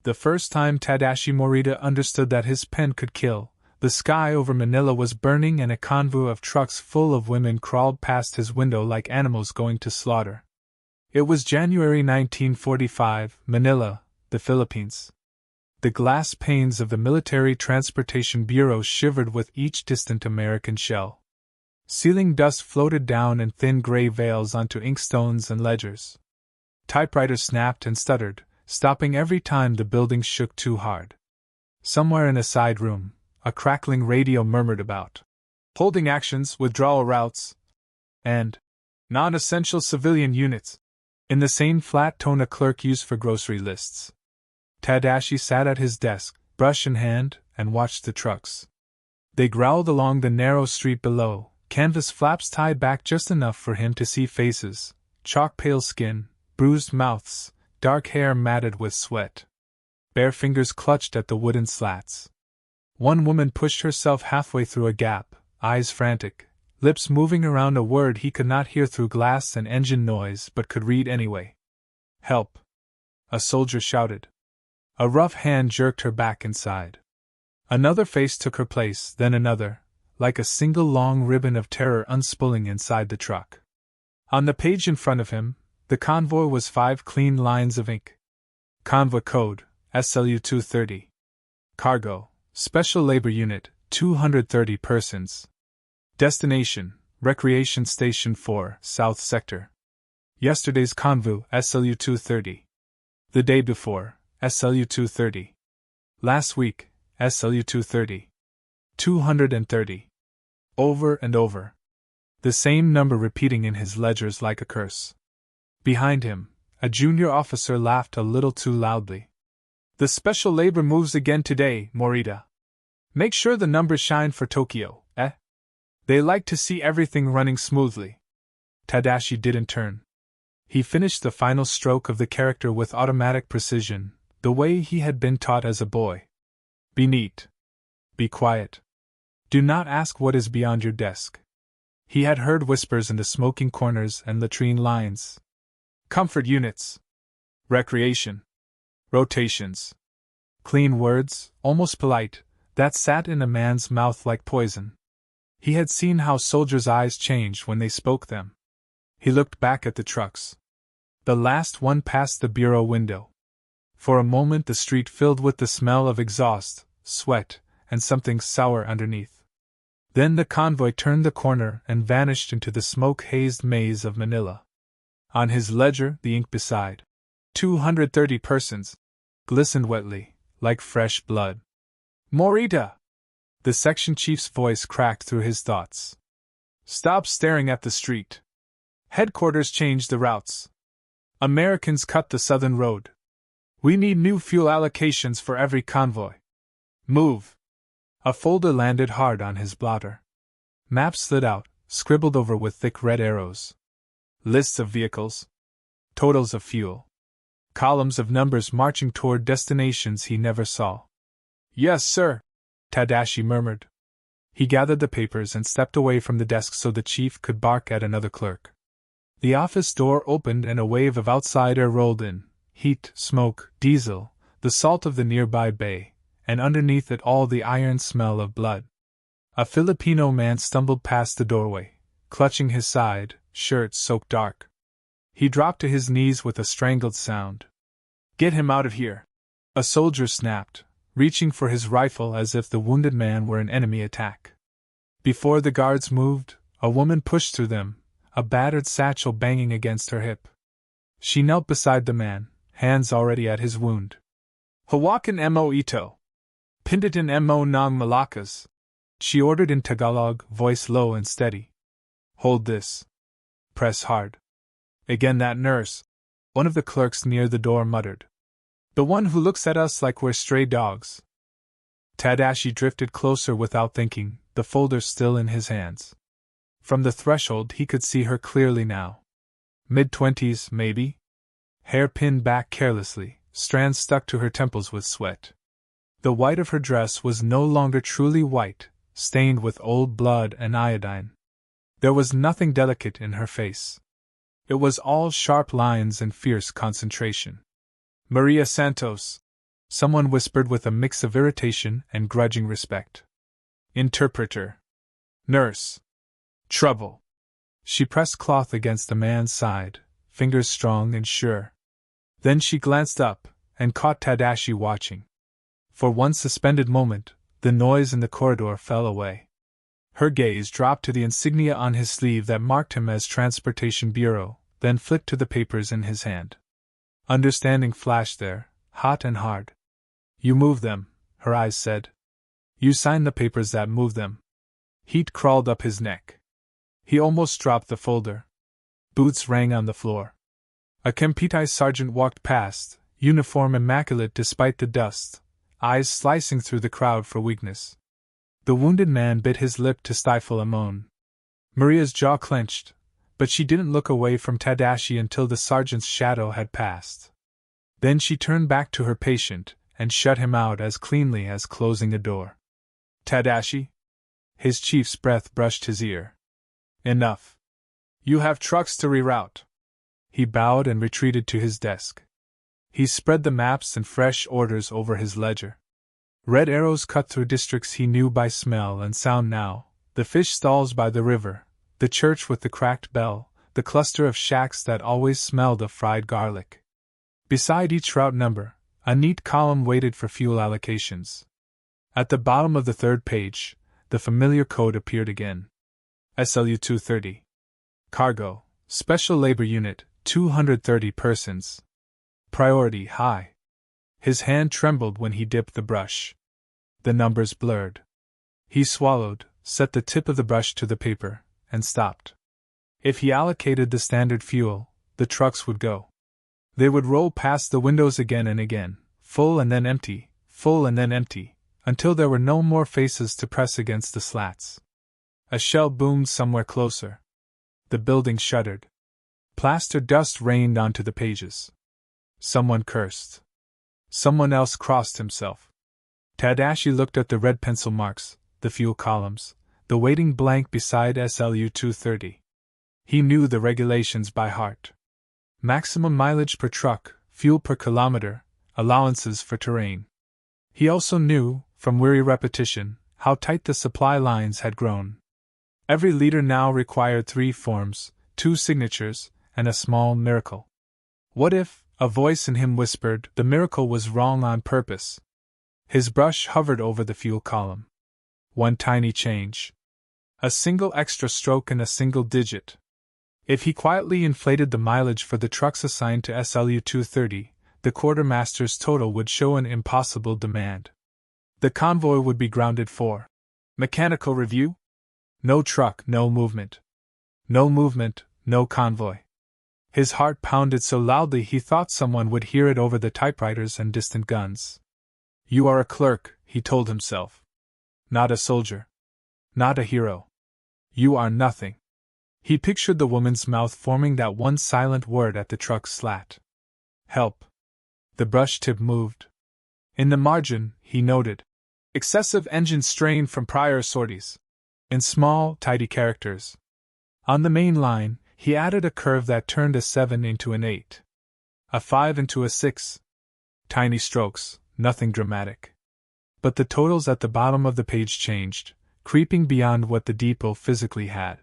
The first time Tadashi Morita understood that his pen could kill, the sky over Manila was burning and a convoy of trucks full of women crawled past his window like animals going to slaughter. It was January 1945, Manila, the Philippines. The glass panes of the Military Transportation Bureau shivered with each distant American shell. Ceiling dust floated down in thin gray veils onto inkstones and ledgers. Typewriters snapped and stuttered, stopping every time the building shook too hard. Somewhere in a side room, a crackling radio murmured about holding actions, withdrawal routes, and non-essential civilian units, in the same flat tone a clerk used for grocery lists. Tadashi sat at his desk, brush in hand, and watched the trucks. They growled along the narrow street below, canvas flaps tied back just enough for him to see faces, chalk-pale skin, bruised mouths, dark hair matted with sweat. Bare fingers clutched at the wooden slats. One woman pushed herself halfway through a gap, eyes frantic, lips moving around a word he could not hear through glass and engine noise but could read anyway. "Help!" a soldier shouted. A rough hand jerked her back inside. Another face took her place, then another, like a single long ribbon of terror unspooling inside the truck. On the page in front of him, the convoy was 5 clean lines of ink. Convoy code, SLU-230. Cargo, Special Labor Unit, 230 persons. Destination, Recreation Station 4, South Sector. Yesterday's convoy, SLU-230. The day before, SLU-230. Last week, SLU-230. 230. Over and over. The same number repeating in his ledgers like a curse. Behind him, a junior officer laughed a little too loudly. "The special labor moves again today, Morita. Make sure the numbers shine for Tokyo, eh? They like to see everything running smoothly." Tadashi didn't turn. He finished the final stroke of the character with automatic precision, the way he had been taught as a boy. "Be neat. Be quiet. Do not ask what is beyond your desk." He had heard whispers in the smoking corners and latrine lines. Comfort units. Recreation. Rotations. Clean words, almost polite, that sat in a man's mouth like poison. He had seen how soldiers' eyes changed when they spoke them. He looked back at the trucks. The last one passed the bureau window. For a moment the street filled with the smell of exhaust, sweat, and something sour underneath. Then the convoy turned the corner and vanished into the smoke-hazed maze of Manila. On his ledger, the ink beside 230 persons glistened wetly, like fresh blood. "Morita!" The section chief's voice cracked through his thoughts. "Stop staring at the street. Headquarters changed the routes. Americans cut the southern road. We need new fuel allocations for every convoy. Move." A folder landed hard on his blotter. Maps slid out, scribbled over with thick red arrows. Lists of vehicles. Totals of fuel. Columns of numbers marching toward destinations he never saw. "Yes, sir," Tadashi murmured. He gathered the papers and stepped away from the desk so the chief could bark at another clerk. The office door opened and a wave of outside air rolled in. Heat, smoke, diesel, the salt of the nearby bay, and underneath it all the iron smell of blood. A Filipino man stumbled past the doorway, clutching his side, shirt soaked dark. He dropped to his knees with a strangled sound. "Get him out of here!" A soldier snapped, reaching for his rifle as if the wounded man were an enemy attack. Before the guards moved, a woman pushed through them, a battered satchel banging against her hip. She knelt beside the man, hands already at his wound. "Hawakan mo ito. Pinditan mo ng Malakas," she ordered in Tagalog, voice low and steady. "Hold this. Press hard." "Again that nurse," one of the clerks near the door muttered. "The one who looks at us like we're stray dogs." Tadashi drifted closer without thinking, the folder still in his hands. From the threshold he could see her clearly now. Mid-20s, maybe? Hair pinned back carelessly, strands stuck to her temples with sweat. The white of her dress was no longer truly white, stained with old blood and iodine. There was nothing delicate in her face. It was all sharp lines and fierce concentration. "Maria Santos," someone whispered with a mix of irritation and grudging respect. Interpreter. Nurse. Trouble. She pressed cloth against the man's side, fingers strong and sure. Then she glanced up, and caught Tadashi watching. For one suspended moment, the noise in the corridor fell away. Her gaze dropped to the insignia on his sleeve that marked him as Transportation Bureau, then flicked to the papers in his hand. Understanding flashed there, hot and hard. You move them, her eyes said. You sign the papers that move them. Heat crawled up his neck. He almost dropped the folder. Boots rang on the floor. A Kempeitai sergeant walked past, uniform immaculate despite the dust, eyes slicing through the crowd for weakness. The wounded man bit his lip to stifle a moan. Maria's jaw clenched, but she didn't look away from Tadashi until the sergeant's shadow had passed. Then she turned back to her patient, and shut him out as cleanly as closing a door. Tadashi? His chief's breath brushed his ear. Enough. You have trucks to reroute. He bowed and retreated to his desk. He spread the maps and fresh orders over his ledger. Red arrows cut through districts he knew by smell and sound now, the fish stalls by the river, the church with the cracked bell, the cluster of shacks that always smelled of fried garlic. Beside each route number, a neat column waited for fuel allocations. At the bottom of the third page, the familiar code appeared again. SLU 230. Cargo, Special Labor Unit, 230 persons. Priority high. His hand trembled when he dipped the brush. The numbers blurred. He swallowed, set the tip of the brush to the paper, and stopped. If he allocated the standard fuel, the trucks would go. They would roll past the windows again and again, full and then empty, until there were no more faces to press against the slats. A shell boomed somewhere closer. The building shuddered. Plaster dust rained onto the pages. Someone cursed. Someone else crossed himself. Tadashi looked at the red pencil marks, the fuel columns, the waiting blank beside SLU 230. He knew the regulations by heart. Maximum mileage per truck, fuel per kilometer, allowances for terrain. He also knew, from weary repetition, how tight the supply lines had grown. Every leader now required 3 forms, 2 signatures, and a small miracle. What if, a voice in him whispered, the miracle was wrong on purpose? His brush hovered over the fuel column. One tiny change. A single extra stroke and a single digit. If he quietly inflated the mileage for the trucks assigned to SLU 230, the quartermaster's total would show an impossible demand. The convoy would be grounded for mechanical review? No truck, no movement. No movement, no convoy. His heart pounded so loudly he thought someone would hear it over the typewriters and distant guns. You are a clerk, he told himself. Not a soldier. Not a hero. You are nothing. He pictured the woman's mouth forming that one silent word at the truck's slat. Help. The brush tip moved. In the margin, he noted, excessive engine strain from prior sorties. In small, tidy characters. On the main line, he added a curve that turned a 7 into an 8. A 5 into a 6. Tiny strokes, nothing dramatic. But the totals at the bottom of the page changed, creeping beyond what the depot physically had.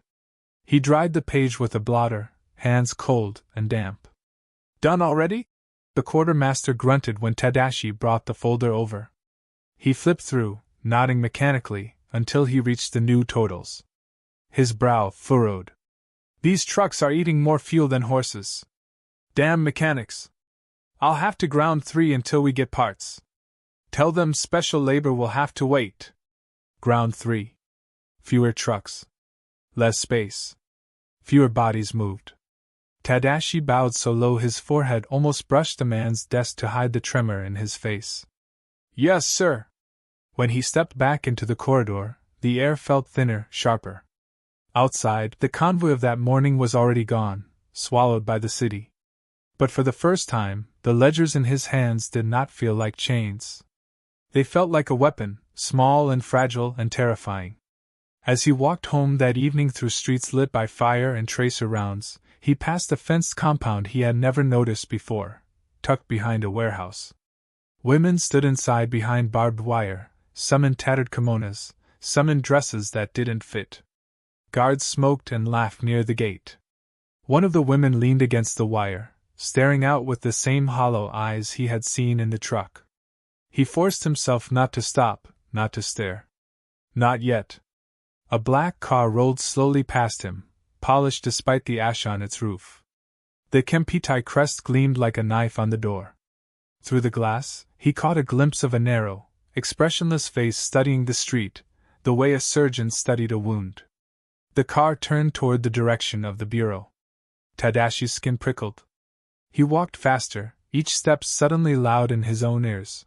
He dried the page with a blotter, hands cold and damp. Done already? The quartermaster grunted when Tadashi brought the folder over. He flipped through, nodding mechanically, until he reached the new totals. His brow furrowed. These trucks are eating more fuel than horses. Damn mechanics. I'll have to ground 3 until we get parts. Tell them special labor will have to wait. Ground 3. Fewer trucks. Less space. Fewer bodies moved. Tadashi bowed so low his forehead almost brushed the man's desk to hide the tremor in his face. Yes, sir. When he stepped back into the corridor, the air felt thinner, sharper. Outside, the convoy of that morning was already gone, swallowed by the city. But for the first time, the ledgers in his hands did not feel like chains. They felt like a weapon, small and fragile and terrifying. As he walked home that evening through streets lit by fire and tracer rounds, he passed a fenced compound he had never noticed before, tucked behind a warehouse. Women stood inside behind barbed wire, some in tattered kimonos, some in dresses that didn't fit. Guards smoked and laughed near the gate. One of the women leaned against the wire, staring out with the same hollow eyes he had seen in the truck. He forced himself not to stop, not to stare. Not yet. A black car rolled slowly past him, polished despite the ash on its roof. The Kempitai crest gleamed like a knife on the door. Through the glass, he caught a glimpse of a narrow, expressionless face studying the street, the way a surgeon studied a wound. The car turned toward the direction of the bureau. Tadashi's skin prickled. He walked faster, each step suddenly loud in his own ears.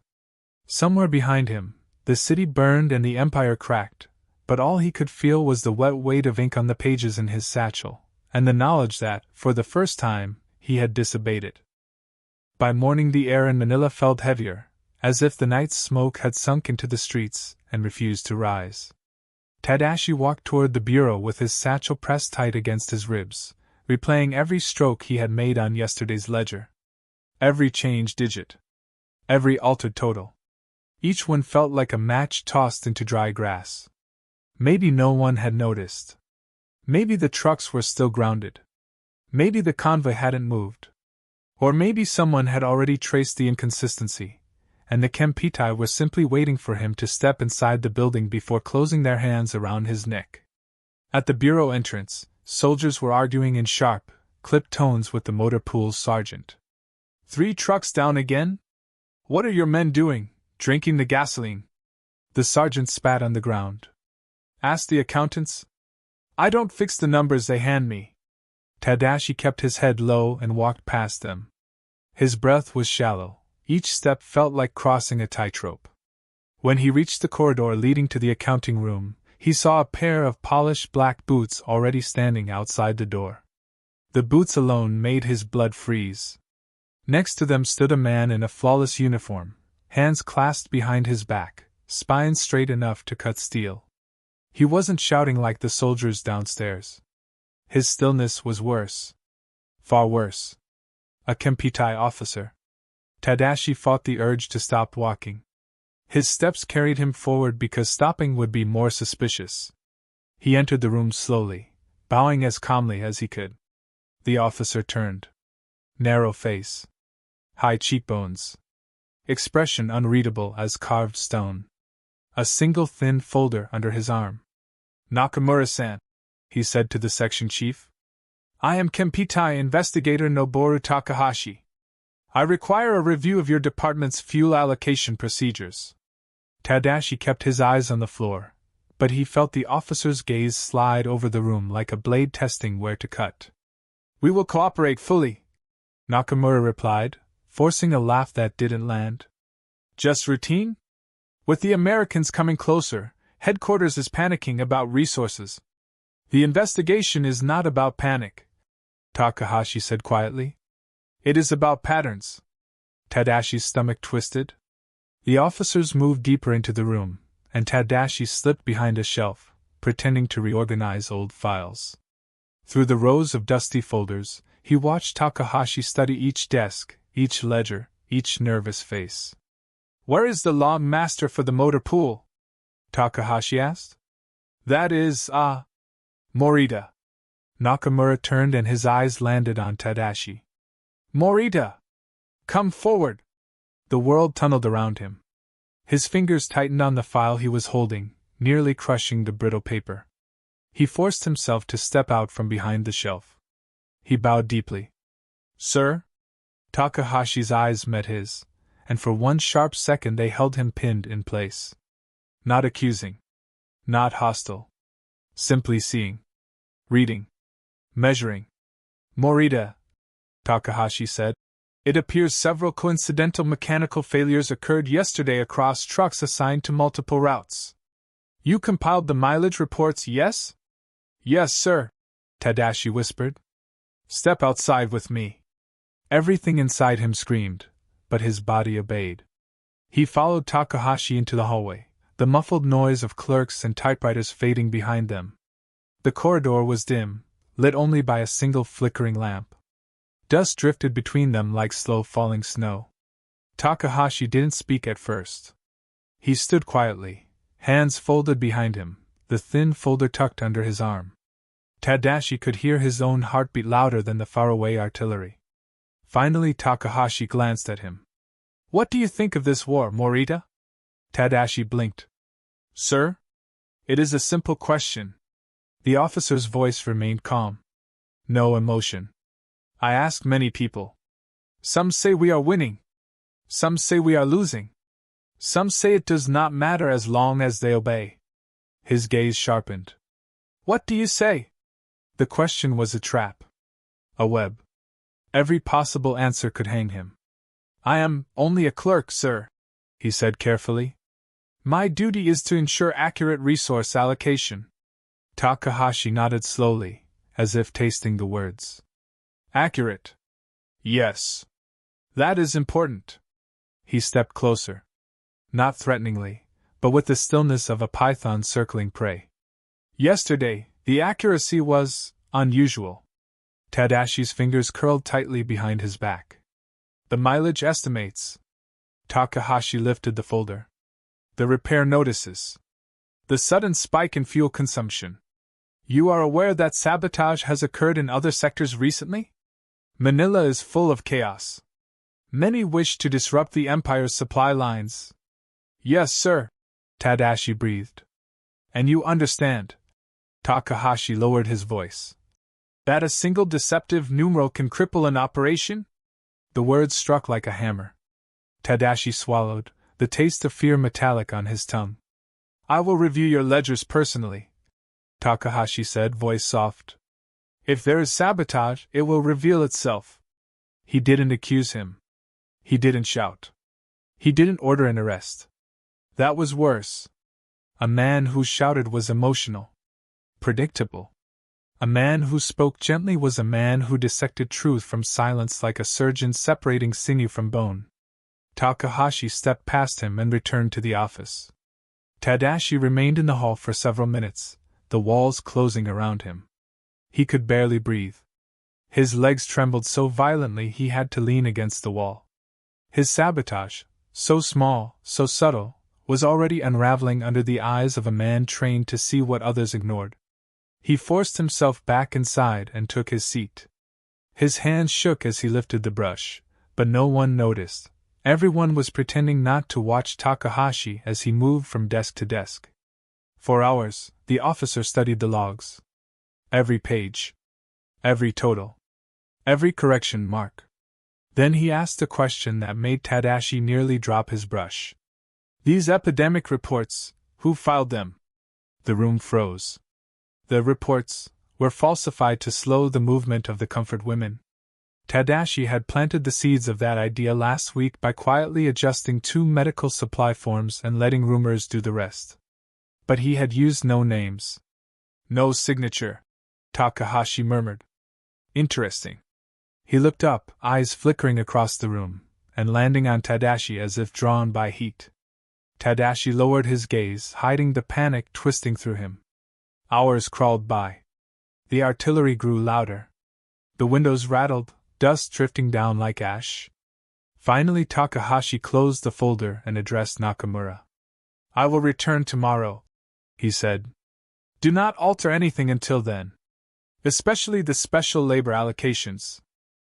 Somewhere behind him, the city burned and the empire cracked, but all he could feel was the wet weight of ink on the pages in his satchel, and the knowledge that, for the first time, he had disobeyed it. By morning the air in Manila felt heavier, as if the night's smoke had sunk into the streets and refused to rise. Tadashi walked toward the bureau with his satchel pressed tight against his ribs, replaying every stroke he had made on yesterday's ledger. Every changed digit. Every altered total. Each one felt like a match tossed into dry grass. Maybe no one had noticed. Maybe the trucks were still grounded. Maybe the convoy hadn't moved. Or maybe someone had already traced the inconsistency, and the Kempitai were simply waiting for him to step inside the building before closing their hands around his neck. At the bureau entrance, soldiers were arguing in sharp, clipped tones with the motor pool's sergeant. 3 trucks down again? What are your men doing, drinking the gasoline? The sergeant spat on the ground. Ask the accountants. I don't fix the numbers they hand me. Tadashi kept his head low and walked past them. His breath was shallow, each step felt like crossing a tightrope. When he reached the corridor leading to the accounting room, he saw a pair of polished black boots already standing outside the door. The boots alone made his blood freeze. Next to them stood a man in a flawless uniform, hands clasped behind his back, spine straight enough to cut steel. He wasn't shouting like the soldiers downstairs. His stillness was worse. Far worse. A Kempitai officer. Tadashi fought the urge to stop walking. His steps carried him forward because stopping would be more suspicious. He entered the room slowly, bowing as calmly as he could. The officer turned. Narrow face. High cheekbones. Expression unreadable as carved stone. A single thin folder under his arm. Nakamura-san, he said to the section chief. I am Kempitai investigator Noboru Takahashi. I require a review of your department's fuel allocation procedures. Tadashi kept his eyes on the floor, but he felt the officer's gaze slide over the room like a blade testing where to cut. We will cooperate fully, Nakamura replied, forcing a laugh that didn't land. Just routine? With the Americans coming closer, headquarters is panicking about resources. The investigation is not about panic, Takahashi said quietly. It is about patterns. Tadashi's stomach twisted. The officers moved deeper into the room, and Tadashi slipped behind a shelf, pretending to reorganize old files. Through the rows of dusty folders, he watched Takahashi study each desk, each ledger, each nervous face. Where is the law master for the motor pool? Takahashi asked. That is, Morita. Nakamura turned and his eyes landed on Tadashi. Morita! Come forward! The world tunneled around him. His fingers tightened on the file he was holding, nearly crushing the brittle paper. He forced himself to step out from behind the shelf. He bowed deeply. Sir? Takahashi's eyes met his, and for one sharp second they held him pinned in place. Not accusing. Not hostile. Simply seeing. Reading. Measuring. Morita, Takahashi said. It appears several coincidental mechanical failures occurred yesterday across trucks assigned to multiple routes. You compiled the mileage reports, yes? Yes, sir, Tadashi whispered. Step outside with me. Everything inside him screamed, but his body obeyed. He followed Takahashi into the hallway, the muffled noise of clerks and typewriters fading behind them. The corridor was dim, lit only by a single flickering lamp. Dust drifted between them like slow-falling snow. Takahashi didn't speak at first. He stood quietly, hands folded behind him, the thin folder tucked under his arm. Tadashi could hear his own heartbeat louder than the faraway artillery. Finally, Takahashi glanced at him. "What do you think of this war, Morita?" Tadashi blinked. "Sir? It is a simple question." The officer's voice remained calm. No emotion. "I asked many people. Some say we are winning. Some say we are losing. Some say it does not matter as long as they obey." His gaze sharpened. "What do you say?" The question was a trap. A web. Every possible answer could hang him. "I am only a clerk, sir," he said carefully. "My duty is to ensure accurate resource allocation." Takahashi nodded slowly, as if tasting the words. "Accurate. Yes. That is important." He stepped closer. Not threateningly, but with the stillness of a python circling prey. "Yesterday, the accuracy was unusual." Tadashi's fingers curled tightly behind his back. "The mileage estimates." Takahashi lifted the folder. "The repair notices. The sudden spike in fuel consumption. You are aware that sabotage has occurred in other sectors recently? Manila is full of chaos. Many wish to disrupt the Empire's supply lines." "Yes, sir," Tadashi breathed. "And you understand," Takahashi lowered his voice, "that a single deceptive numeral can cripple an operation?" The words struck like a hammer. Tadashi swallowed, the taste of fear metallic on his tongue. "I will review your ledgers personally," Takahashi said, voice soft. "If there is sabotage, it will reveal itself." He didn't accuse him. He didn't shout. He didn't order an arrest. That was worse. A man who shouted was emotional. Predictable. A man who spoke gently was a man who dissected truth from silence like a surgeon separating sinew from bone. Takahashi stepped past him and returned to the office. Tadashi remained in the hall for several minutes, the walls closing around him. He could barely breathe. His legs trembled so violently he had to lean against the wall. His sabotage, so small, so subtle, was already unraveling under the eyes of a man trained to see what others ignored. He forced himself back inside and took his seat. His hands shook as he lifted the brush, but no one noticed. Everyone was pretending not to watch Takahashi as he moved from desk to desk. For hours, the officer studied the logs. Every page. Every total. Every correction mark. Then he asked a question that made Tadashi nearly drop his brush. "These epidemic reports, who filed them?" The room froze. The reports were falsified to slow the movement of the comfort women. Tadashi had planted the seeds of that idea last week by quietly adjusting 2 medical supply forms and letting rumors do the rest. But he had used no names. "No signature," Takahashi murmured. "Interesting." He looked up, eyes flickering across the room, and landing on Tadashi as if drawn by heat. Tadashi lowered his gaze, hiding the panic twisting through him. Hours crawled by. The artillery grew louder. The windows rattled, dust drifting down like ash. Finally, Takahashi closed the folder and addressed Nakamura. "I will return tomorrow," he said. "Do not alter anything until then. Especially the special labor allocations."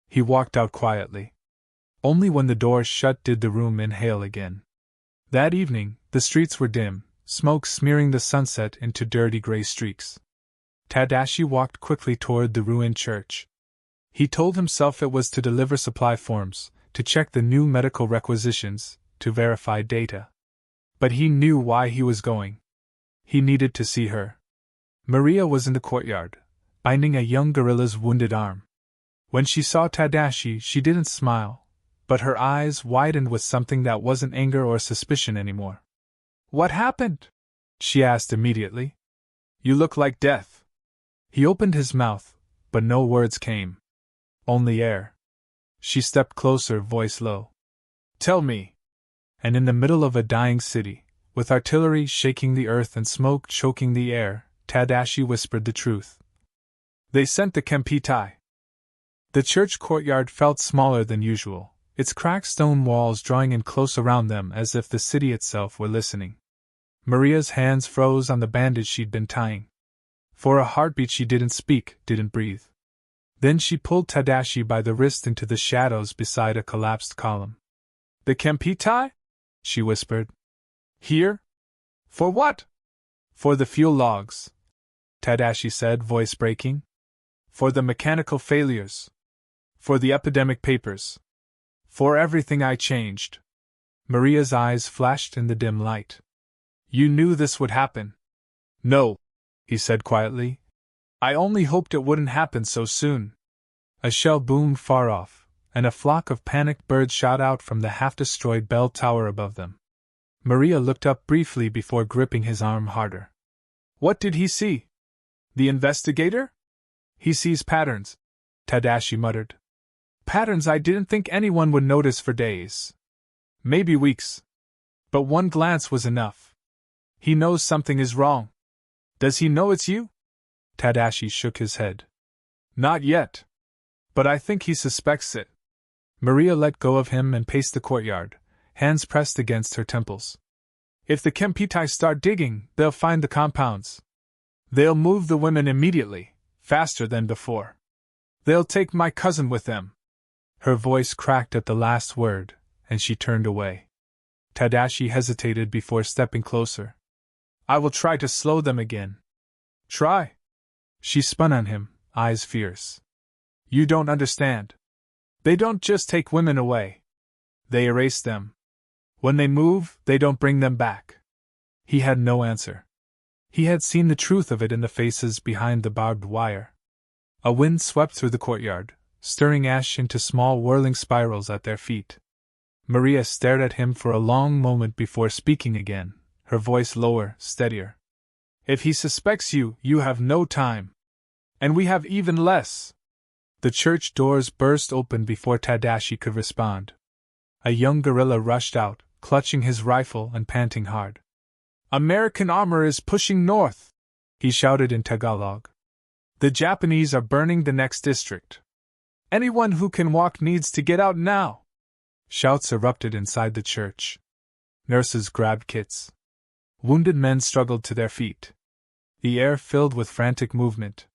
He walked out quietly. Only when the door shut did the room inhale again. That evening, the streets were dim, smoke smearing the sunset into dirty gray streaks. Tadashi walked quickly toward the ruined church. He told himself it was to deliver supply forms, to check the new medical requisitions, to verify data. But he knew why he was going. He needed to see her. Maria was in the courtyard, binding a young gorilla's wounded arm. When she saw Tadashi, she didn't smile, but her eyes widened with something that wasn't anger or suspicion anymore. "What happened?" she asked immediately. "You look like death." He opened his mouth, but no words came. Only air. She stepped closer, voice low. "Tell me." And in the middle of a dying city, with artillery shaking the earth and smoke choking the air, Tadashi whispered the truth. "They sent the Kempitai." The church courtyard felt smaller than usual, its cracked stone walls drawing in close around them as if the city itself were listening. Maria's hands froze on the bandage she'd been tying. For a heartbeat she didn't speak, didn't breathe. Then she pulled Tadashi by the wrist into the shadows beside a collapsed column. "The Kempitai?" she whispered. "Here? For what?" "For the fuel logs," Tadashi said, voice breaking. "For the mechanical failures. For the epidemic papers. For everything I changed." Maria's eyes flashed in the dim light. "You knew this would happen." "No," he said quietly. "I only hoped it wouldn't happen so soon." A shell boomed far off, and a flock of panicked birds shot out from the half-destroyed bell tower above them. Maria looked up briefly before gripping his arm harder. "What did he see? The investigator?" "He sees patterns," Tadashi muttered. "Patterns I didn't think anyone would notice for days. Maybe weeks. But one glance was enough. He knows something is wrong." "Does he know it's you?" Tadashi shook his head. "Not yet. But I think he suspects it." Maria let go of him and paced the courtyard, hands pressed against her temples. "If the Kempitai start digging, they'll find the compounds. They'll move the women immediately, faster than before. They'll take my cousin with them." Her voice cracked at the last word, and she turned away. Tadashi hesitated before stepping closer. "I will try to slow them again." "Try?" She spun on him, eyes fierce. "You don't understand. They don't just take women away. They erase them. When they move, they don't bring them back." He had no answer. He had seen the truth of it in the faces behind the barbed wire. A wind swept through the courtyard, stirring ash into small whirling spirals at their feet. Maria stared at him for a long moment before speaking again, her voice lower, steadier. "If he suspects you, you have no time. And we have even less." The church doors burst open before Tadashi could respond. A young guerrilla rushed out, clutching his rifle and panting hard. "American armor is pushing north," he shouted in Tagalog. "The Japanese are burning the next district. Anyone who can walk needs to get out now." Shouts erupted inside the church. Nurses grabbed kits. Wounded men struggled to their feet. The air filled with frantic movement.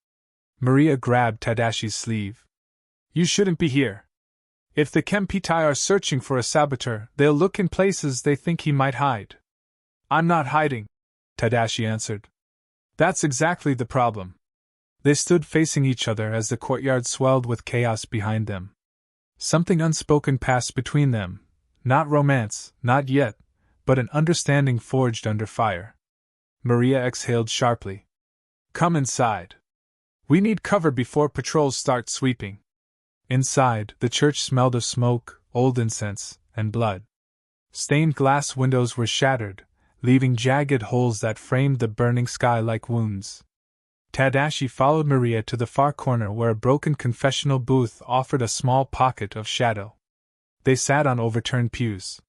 Maria grabbed Tadashi's sleeve. "You shouldn't be here. If the Kempitai are searching for a saboteur, they'll look in places they think he might hide." "I'm not hiding," Tadashi answered. "That's exactly the problem." They stood facing each other as the courtyard swelled with chaos behind them. Something unspoken passed between them, not romance, not yet, but an understanding forged under fire. Maria exhaled sharply. "Come inside. We need cover before patrols start sweeping." Inside, the church smelled of smoke, old incense, and blood. Stained glass windows were shattered, leaving jagged holes that framed the burning sky like wounds. Tadashi followed Maria to the far corner where a broken confessional booth offered a small pocket of shadow. They sat on overturned pews.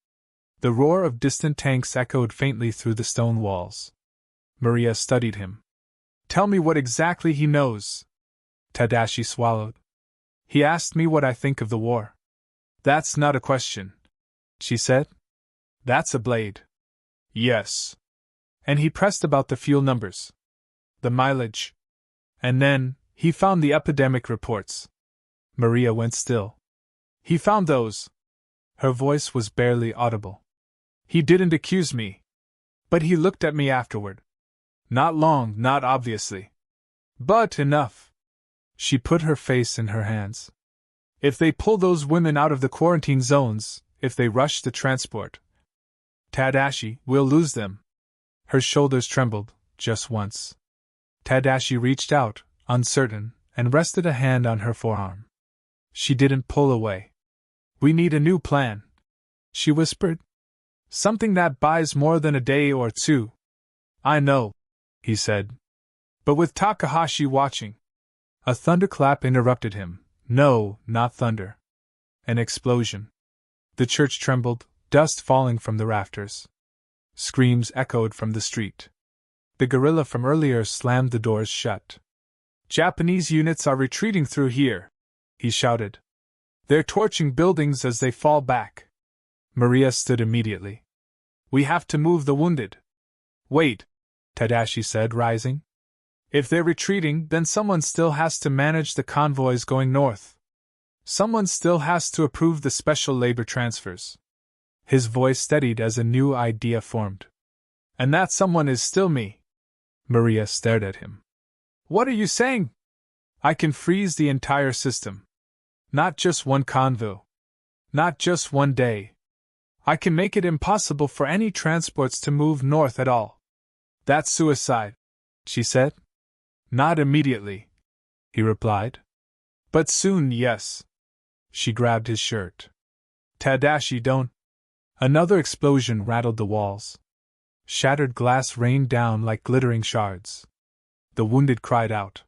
The roar of distant tanks echoed faintly through the stone walls. Maria studied him. "Tell me what exactly he knows." Tadashi swallowed. "He asked me what I think of the war." "That's not a question," she said. "That's a blade." "Yes." And he pressed about the fuel numbers. The mileage. And then, he found the epidemic reports. Maria went still. "He found those." Her voice was barely audible. "He didn't accuse me. But he looked at me afterward. Not long, not obviously. But enough." She put her face in her hands. "If they pull those women out of the quarantine zones, if they rush the transport, Tadashi, we'll lose them." Her shoulders trembled, just once. Tadashi reached out, uncertain, and rested a hand on her forearm. She didn't pull away. "We need a new plan," she whispered. "Something that buys more than a day or two." "I know," he said. "But with Takahashi watching." A thunderclap interrupted him. No, not thunder. An explosion. The church trembled, dust falling from the rafters. Screams echoed from the street. The guerrilla from earlier slammed the doors shut. "Japanese units are retreating through here," he shouted. They're torching buildings as they fall back. Maria stood immediately. We have to move the wounded. Wait, Tadashi said, rising. If they're retreating, then someone still has to manage the convoys going north. Someone still has to approve the special labor transfers. His voice steadied as a new idea formed. And that someone is still me. Maria stared at him. What are you saying? I can freeze the entire system. Not just one convoy. Not just one day. I can make it impossible for any transports to move north at all. That's suicide, she said. Not immediately, he replied. But soon, yes. She grabbed his shirt. Tadashi, don't. Another explosion rattled the walls. Shattered glass rained down like glittering shards. The wounded cried out.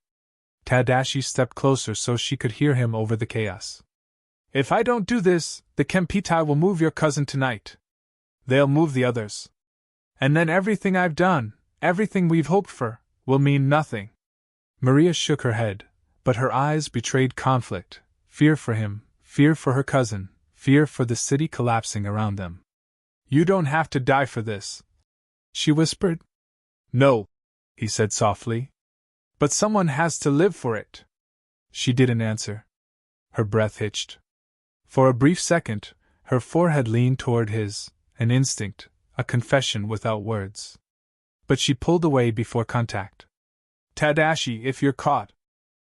Tadashi stepped closer so she could hear him over the chaos. If I don't do this, the Kempeitai will move your cousin tonight. They'll move the others. And then everything I've done, everything we've hoped for, will mean nothing. Maria shook her head, but her eyes betrayed conflict, fear for him, fear for her cousin, fear for the city collapsing around them. You don't have to die for this, she whispered. No, he said softly. But someone has to live for it. She didn't answer. Her breath hitched. For a brief second, her forehead leaned toward his, an instinct, a confession without words. But she pulled away before contact. Tadashi, if you're caught,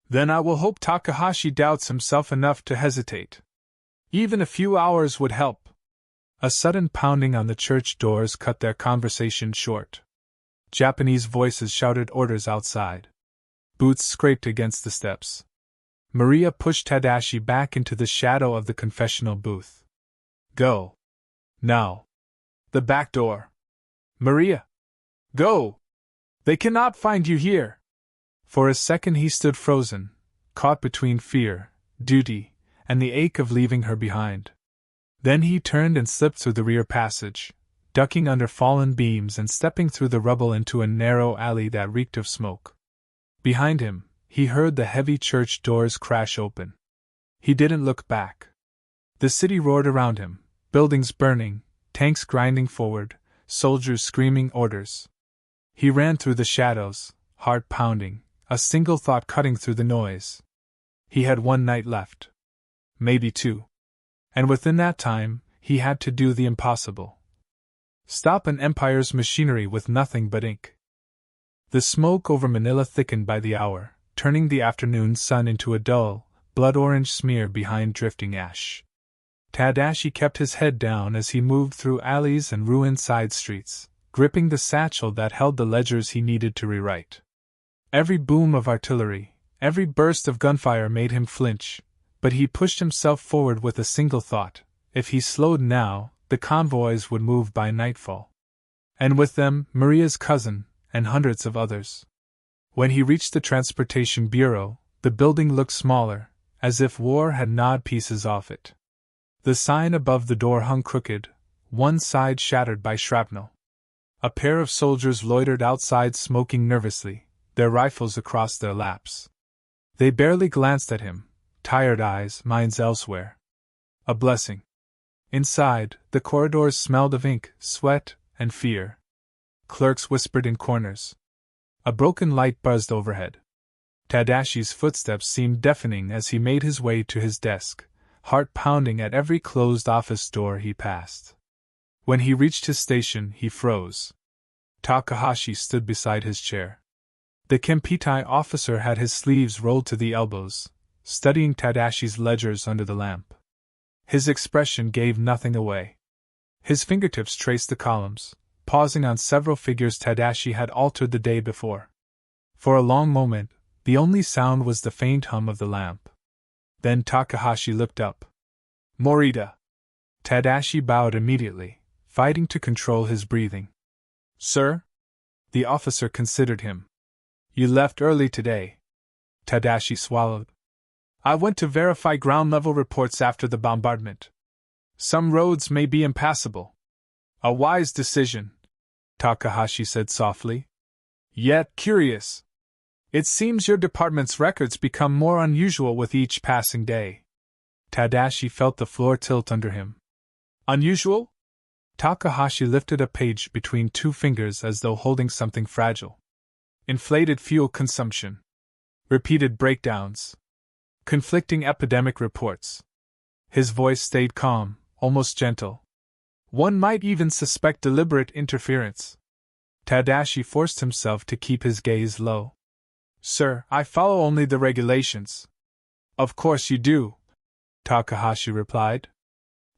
then I will hope Takahashi doubts himself enough to hesitate. Even a few hours would help. A sudden pounding on the church doors cut their conversation short. Japanese voices shouted orders outside. Boots scraped against the steps. Maria pushed Tadashi back into the shadow of the confessional booth. Go. Now. The back door. Maria. Go. They cannot find you here. For a second he stood frozen, caught between fear, duty, and the ache of leaving her behind. Then he turned and slipped through the rear passage, ducking under fallen beams and stepping through the rubble into a narrow alley that reeked of smoke. Behind him, he heard the heavy church doors crash open. He didn't look back. The city roared around him, buildings burning, tanks grinding forward, soldiers screaming orders. He ran through the shadows, heart pounding, a single thought cutting through the noise. He had one night left. Maybe two. And within that time, he had to do the impossible. Stop an empire's machinery with nothing but ink. The smoke over Manila thickened by the hour, turning the afternoon sun into a dull, blood-orange smear behind drifting ash. Tadashi kept his head down as he moved through alleys and ruined side streets, gripping the satchel that held the ledgers he needed to rewrite. Every boom of artillery, every burst of gunfire made him flinch, but he pushed himself forward with a single thought: if he slowed now, the convoys would move by nightfall. And with them, Maria's cousin, and hundreds of others. When he reached the Transportation Bureau, the building looked smaller, as if war had gnawed pieces off it. The sign above the door hung crooked, one side shattered by shrapnel. A pair of soldiers loitered outside smoking nervously, their rifles across their laps. They barely glanced at him, tired eyes, minds elsewhere. A blessing. Inside, the corridors smelled of ink, sweat, and fear. Clerks whispered in corners. A broken light buzzed overhead. Tadashi's footsteps seemed deafening as he made his way to his desk, heart pounding at every closed office door he passed. When he reached his station, he froze. Takahashi stood beside his chair. The Kempeitai officer had his sleeves rolled to the elbows, studying Tadashi's ledgers under the lamp. His expression gave nothing away. His fingertips traced the columns, pausing on several figures Tadashi had altered the day before. For a long moment, the only sound was the faint hum of the lamp. Then Takahashi looked up. Morita. Tadashi bowed immediately, fighting to control his breathing. Sir? The officer considered him. You left early today. Tadashi swallowed. I went to verify ground-level reports after the bombardment. Some roads may be impassable. A wise decision, Takahashi said softly. Yet curious. It seems your department's records become more unusual with each passing day. Tadashi felt the floor tilt under him. Unusual? Takahashi lifted a page between two fingers as though holding something fragile. Inflated fuel consumption. Repeated breakdowns. Conflicting epidemic reports. His voice stayed calm, almost gentle. One might even suspect deliberate interference. Tadashi forced himself to keep his gaze low. Sir, I follow only the regulations. Of course you do, Takahashi replied.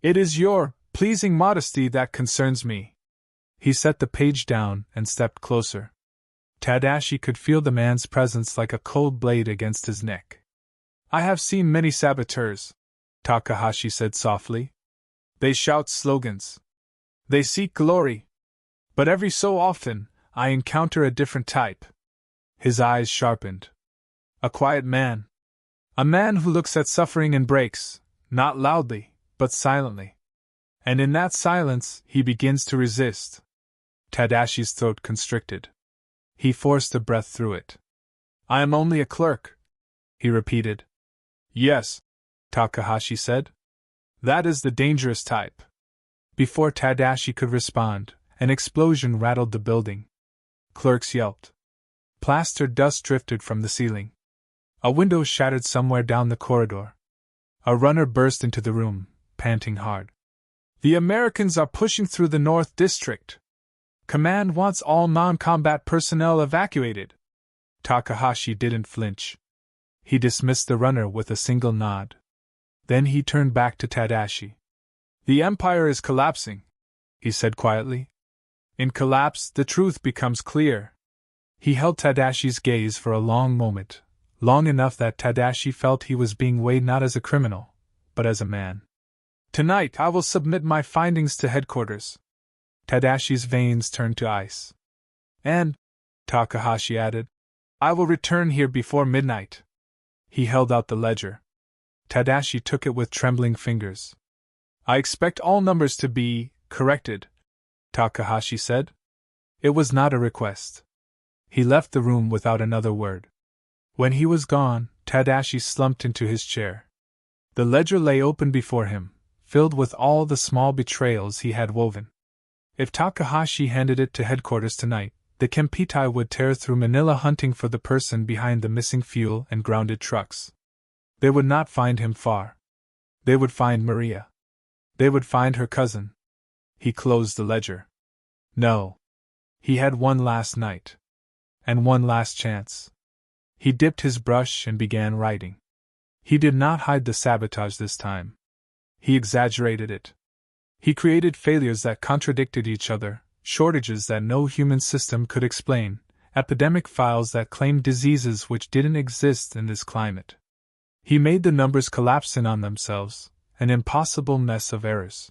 It is your pleasing modesty that concerns me. He set the page down and stepped closer. Tadashi could feel the man's presence like a cold blade against his neck. I have seen many saboteurs, Takahashi said softly. They shout slogans. They seek glory. But every so often, I encounter a different type. His eyes sharpened. A quiet man. A man who looks at suffering and breaks, not loudly, but silently. And in that silence, he begins to resist. Tadashi's throat constricted. He forced a breath through it. I am only a clerk, he repeated. Yes, Takahashi said. That is the dangerous type. Before Tadashi could respond, an explosion rattled the building. Clerks yelped. Plastered dust drifted from the ceiling. A window shattered somewhere down the corridor. A runner burst into the room, panting hard. The Americans are pushing through the North District. Command wants all non-combat personnel evacuated. Takahashi didn't flinch. He dismissed the runner with a single nod. Then he turned back to Tadashi. The Empire is collapsing, he said quietly. In collapse, the truth becomes clear. He held Tadashi's gaze for a long moment, long enough that Tadashi felt he was being weighed not as a criminal, but as a man. Tonight I will submit my findings to headquarters. Tadashi's veins turned to ice. And, Takahashi added, I will return here before midnight. He held out the ledger. Tadashi took it with trembling fingers. I expect all numbers to be corrected, Takahashi said. It was not a request. He left the room without another word. When he was gone, Tadashi slumped into his chair. The ledger lay open before him, filled with all the small betrayals he had woven. If Takahashi handed it to headquarters tonight, the Kempitai would tear through Manila hunting for the person behind the missing fuel and grounded trucks. They would not find him far. They would find Maria. They would find her cousin. He closed the ledger. No. He had one last night. And one last chance. He dipped his brush and began writing. He did not hide the sabotage this time. He exaggerated it. He created failures that contradicted each other, shortages that no human system could explain, epidemic files that claimed diseases which didn't exist in this climate. He made the numbers collapse in on themselves, an impossible mess of errors.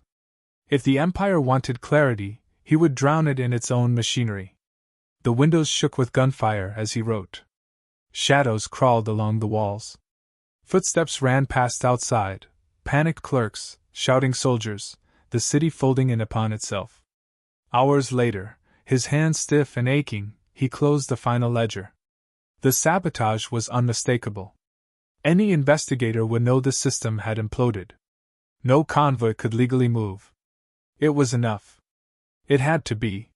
If the Empire wanted clarity, he would drown it in its own machinery. The windows shook with gunfire as he wrote. Shadows crawled along the walls. Footsteps ran past outside, panicked clerks, shouting soldiers, the city folding in upon itself. Hours later, his hands stiff and aching, he closed the final ledger. The sabotage was unmistakable. Any investigator would know the system had imploded. No convoy could legally move. It was enough. It had to be.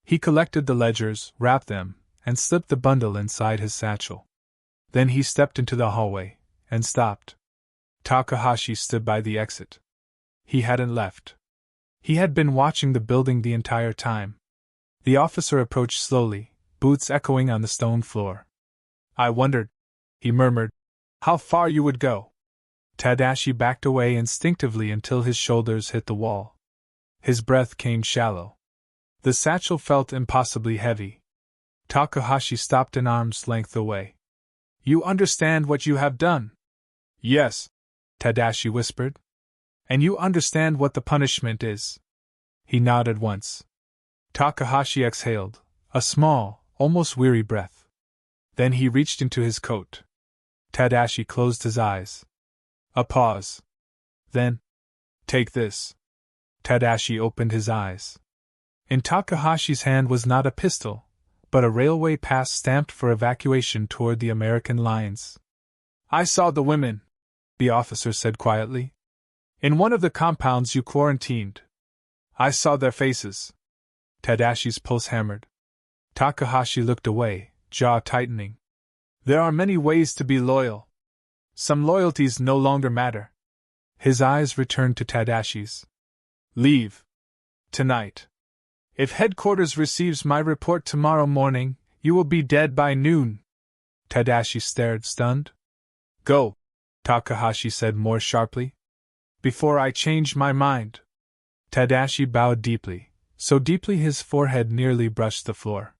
He collected the ledgers, wrapped them, and slipped the bundle inside his satchel. Then he stepped into the hallway, and stopped. Takahashi stood by the exit. He hadn't left. He had been watching the building the entire time. The officer approached slowly, boots echoing on the stone floor. I wondered, he murmured, how far you would go. Tadashi backed away instinctively until his shoulders hit the wall. His breath came shallow. The satchel felt impossibly heavy. Takahashi stopped an arm's length away. You understand what you have done? Yes, Tadashi whispered. And you understand what the punishment is? He nodded once. Takahashi exhaled, a small, almost weary breath. Then he reached into his coat. Tadashi closed his eyes. A pause. Then, take this. Tadashi opened his eyes. In Takahashi's hand was not a pistol, but a railway pass stamped for evacuation toward the American lines. I saw the women, the officer said quietly. In one of the compounds you quarantined. I saw their faces. Tadashi's pulse hammered. Takahashi looked away, jaw tightening. There are many ways to be loyal. Some loyalties no longer matter. His eyes returned to Tadashi's. Leave. Tonight. If headquarters receives my report tomorrow morning, you will be dead by noon. Tadashi stared, stunned. Go, Takahashi said more sharply. Before I change my mind. Tadashi bowed deeply, so deeply his forehead nearly brushed the floor.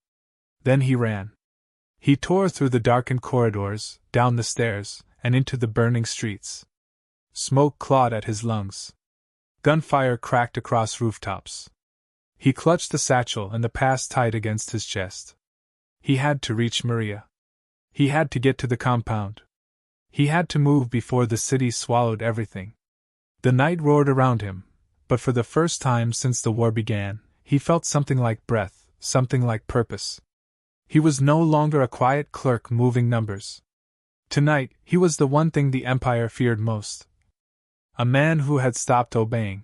Then he ran. He tore through the darkened corridors, down the stairs, and into the burning streets. Smoke clawed at his lungs. Gunfire cracked across rooftops. He clutched the satchel and the pass tight against his chest. He had to reach Maria. He had to get to the compound. He had to move before the city swallowed everything. The night roared around him, but for the first time since the war began, he felt something like breath, something like purpose. He was no longer a quiet clerk moving numbers. Tonight, he was the one thing the Empire feared most. A man who had stopped obeying.